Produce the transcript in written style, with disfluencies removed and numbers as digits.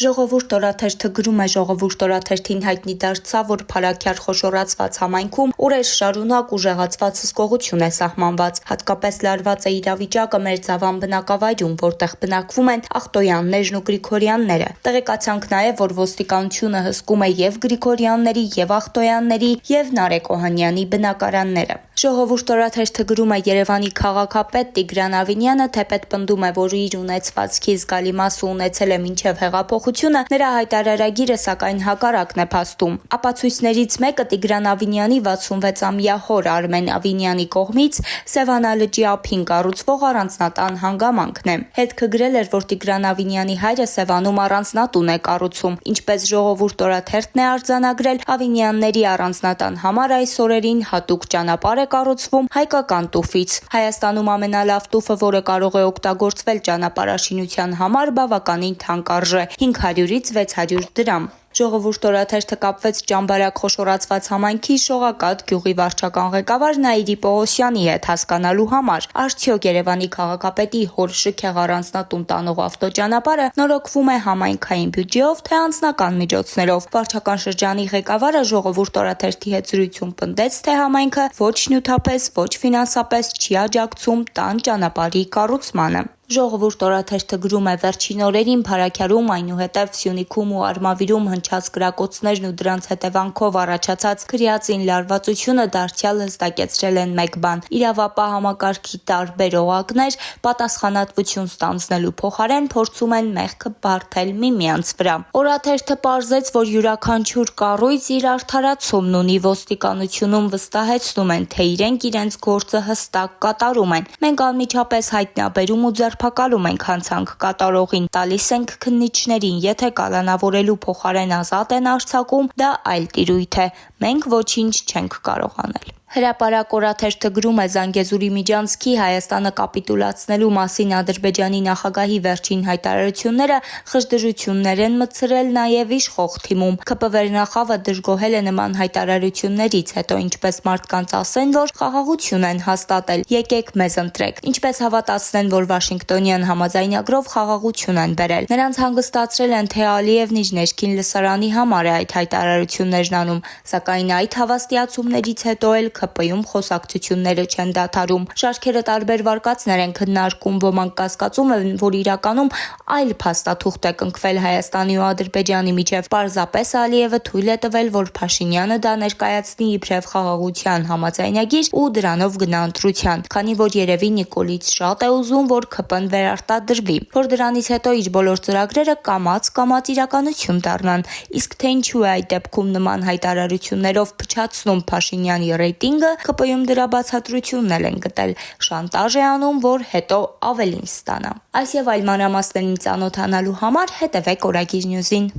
Ժողովուրդ օրաթերթը գրում է, ժողովուրդ օրաթերթին հայտնի դարձավ, որ Փարաքյար խոշորացված համայնքում օրեր շարունակ ուժեղացված հսկողություն է սահմանված, հատկապես լարված է իրավիճակը Մերձավան բնակավայրում, որտեղ բնակվում են Ախտոյաններն ու Գրիգորյանները։ Տեղեկացանք նաև, որ ոստիկանությունը հսկում է եւ Գրիգորյանների, եւ Ախտոյանների, եւ Նարեկ Օհանյանի բնակարանները։ Ժողովուրդ օրաթերթը գրում է, Երևանի քաղաքապետ Տիգրան Ավինյանը թեպետ պնդում է, որ իր ունեցվածքի զգալի մասը ունեցել է մինչև հեղափոխությունը, նրա հայտարարագիրը սակայն հակառակն է փաստում։ Ապացույցներից մեկը Տիգրան Ավինյանի 66-ամյա հոր Արմեն Ավինյանի կողմից Սևանա լճի ափին կառուցվող առանձնատան հանգամանքն է։ Հետքը գրել էր, որ Տիգրան Ավինյանի հայրը Սևանում առանձնատուն է կառուցում, ինչպես ժողովուրդ օրաթերթն է արձանագրել, Ավինյանների առանձնատան համար այս օրերին հատուկ ճանապարհ է կառուցվում հայկական տուֆից։ Հայաստանում ամենալավ տուֆը, որը կարող է օգտագործվել ճանապարհաշինության համար, բավականին թանկ արժե՝ 500-ից 600 դրամ։ Ժողովուրդ օրաթերթը կապվեց Ճամբարակ խոշորացված համայնքի Շողակաթ գյուղի վարչական ղեկավար Նաիրի Պողոսյանի հետ հասկանալու համար, արդյոք Երևանի քաղաքապետի հոր շքեղ առանձնատուն տանող ավտոճանապարհը նորոգվում է համայնքային բյուջեով, թե անձնական միջոցներով։ Վարչական շրջանի ղեկավարը ժողովուրդ օրաթերթի հետ զրույցում պնդեց, թե համայնքը ոչ նյութապես, ոչ ֆինանսապես չի աջակցում տան ճանապարհի կառուցմանը։ Ժողովուրդ օրաթերթը գրում է, վերջին օրերին Փարաքյարում, այնուհետև Սյունիքում ու Արմավիրում հնչած կրակոցներն ու դրանց հետևանքով առաջացած քրեածին լարվածությունը դարձյալ հստակեցրել են մեկ բան՝ իրավապահ համակարգի տարբեր օղակներ պատասխանատվություն ստանձնելու փոխարեն փորձում են մեղքը բարթել միմյանց վրա։ Օրաթերթը պարզեց, որ յուրաքանչյուր կառույց իր արդարացումն ունի, ոստիկանությունում վստահեցնում են, թե իրենք իրենց գործը հստակ կատարում են։ Մենք անմիջապես հայտնաբերում ու ձերբակալում ենք հանցանք կատարողին, տալիս ենք քննիչներին, եթե կալանավորելու փոխարեն ազատ են արձակում, դա այլ տիրույթ է։ Մենք ոչինչ չենք կարող անել։ Հրապարակ օրաթերթը գրում է, Զանգեզուրի Միջանցքի Հայաստանը կապիտուլացնելու մասին Ադրբեջանի նախագահի վերջին հայտարարությունները խժդժություններ են մտցրել նաև իշխող թիմում։ ՔՊ վերնախավը դժգոհել է նման հայտարարություններից հետո, ինչպես մարդկանց ասեն, որ խաղաղություն են հաստատել, եկեք մեզ ընտրեք, ինչպես հավատացնեն, որ Վաշինգտոնյան համաձայնագրով խաղաղություն են բերել։ Նրանց հանգստացրել են, թե Ալիևն իր ներքին լսարանի համար է այդ հայտարարություններն անում, սակայն այդ հավաստիացումներից հետո էլ ՔՊ-ում խոսակցությունները չեն դադարում։ Շարքերը տարբեր վարկածներ են քննարկում, ոմանք կասկածում են, որ իրականում այլ փաստաթուղթ է կնքվել Հայաստանի ու Ադրբեջանի միջև։ Պարզապես Ալիևը թույլ է տվել, որ Փաշինյանը դա ներկայացնի իբրև խաղաղության համաձայնագիր ու դրանով գնա ընտրության, քանի որ երևի Նիկոլից շատ է ուզում, որ ՔՊ-ն վերարտադրվի, որ դրանից հետո իր բոլոր ծրագրերը կամաց իրականություն դառնան։ Իսկ թե ինչու է այդ դեպքում նման հայտարարություններով փչացնում Փաշինյանի ռեյտինգը, ՔՊ-ում դրա բացատրությունն են գտել։ Շանտաժ է անում, որ հետո ավելին ստանա։ Այս եւ այլ մանրամասներին ծանոթանալու համար հետևեք Օրագիր Նյուզին։